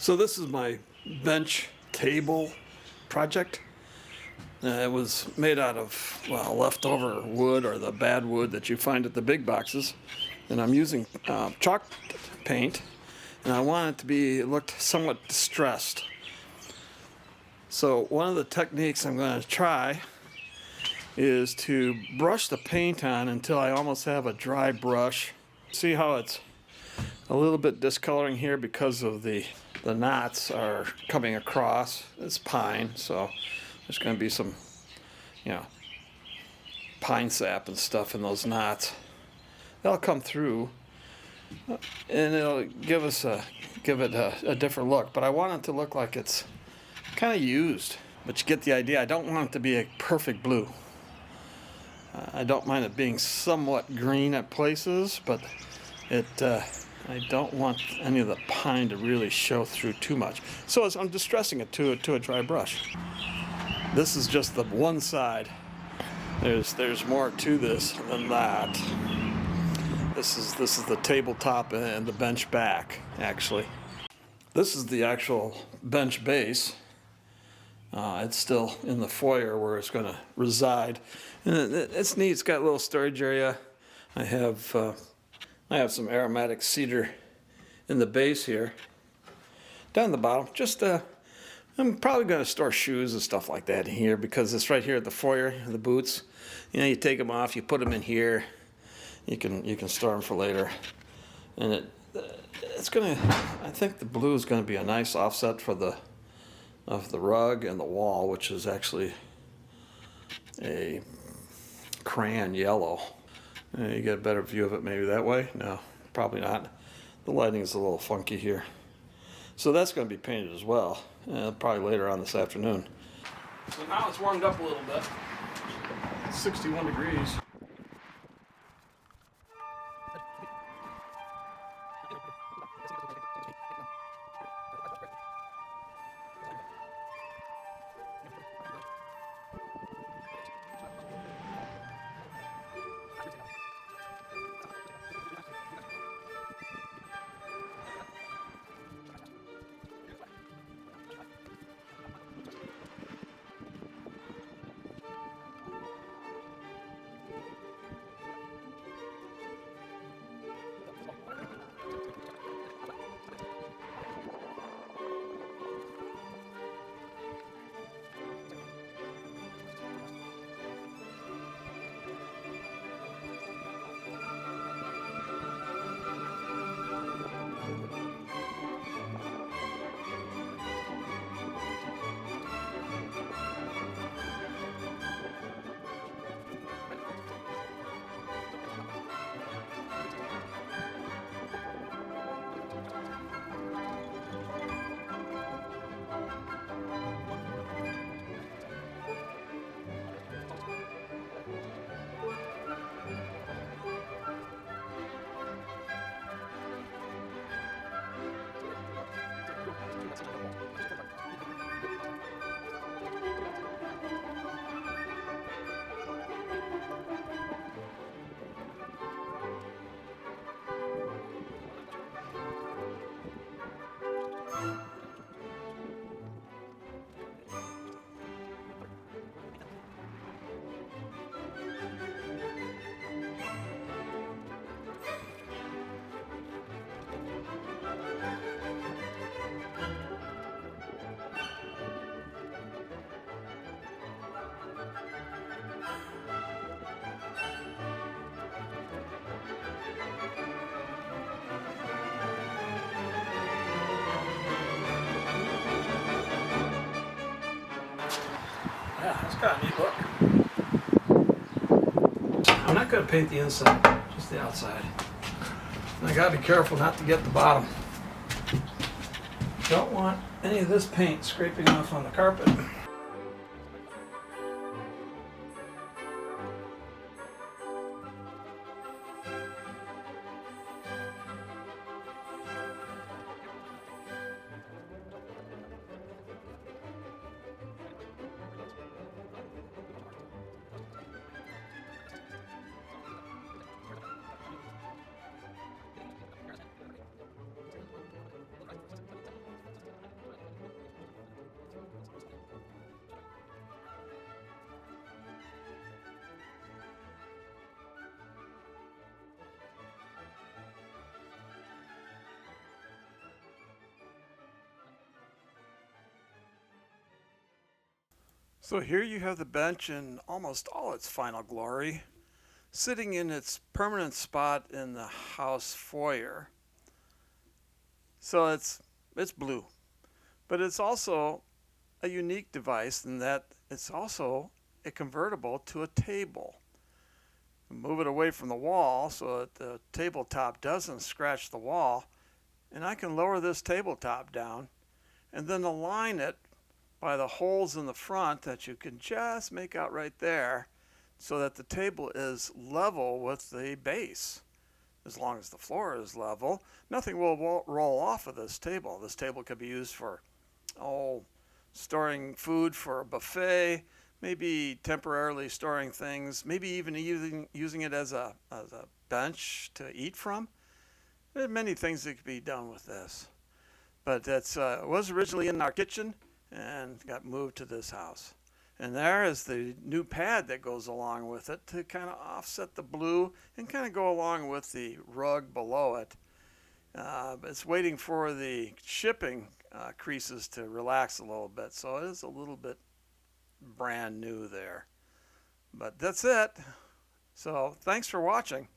So this is my bench table project. It was made out of, well, leftover wood or the bad wood that you find at the big boxes. And I'm using chalk paint, and I want it to be, it looked somewhat distressed. So one of the techniques I'm going to try is to brush the paint on until I almost have a dry brush. See how it's a little bit discoloring here because of the knots are coming across. It's pine, so there's going to be some, pine sap and stuff in those knots. They'll come through, and it'll give it a different look. But I want it to look like it's kind of used. But you get the idea. I don't want it to be a perfect blue. I don't mind it being somewhat green at places, but I don't want any of the pine to really show through too much. So I'm distressing it to a dry brush. This is just the one side. There's more to this than that. This is the tabletop and the bench back, actually. This is the actual bench base. It's still in the foyer where it's going to reside. And it's neat. It's got a little storage area. I have some aromatic cedar in the base here. Down the bottom, I'm probably going to store shoes and stuff like that in here because it's right here at the foyer, the boots. You take them off, you put them in here. You can store them for later. And I think the blue is going to be a nice offset of the rug and the wall, which is actually a crayon yellow. You get a better view of it maybe that way? No, probably not. The lighting is a little funky here. So that's going to be painted as well, probably later on this afternoon. So now it's warmed up a little bit. It's 61 degrees. Yeah, it's got a neat look. I'm not going to paint the inside, just the outside. And I got to be careful not to get the bottom. Don't want any of this paint scraping off on the carpet. So here you have the bench in almost all its final glory, sitting in its permanent spot in the house foyer. So it's blue, but it's also a unique device in that it's also a convertible to a table. Move it away from the wall so that the tabletop doesn't scratch the wall, and I can lower this tabletop down and then align it by the holes in the front that you can just make out right there so that the table is level with the base. As long as the floor is level, nothing will roll off of this table. This table could be used for, storing food for a buffet, maybe temporarily storing things, maybe even using it as a bench to eat from. There are many things that could be done with this. But it was originally in our kitchen and got moved to this house. And there is the new pad that goes along with it to kind of offset the blue and kind of go along with the rug below it. It's waiting for the shipping creases to relax a little bit, so it is a little bit brand new there. But that's it. So thanks for watching.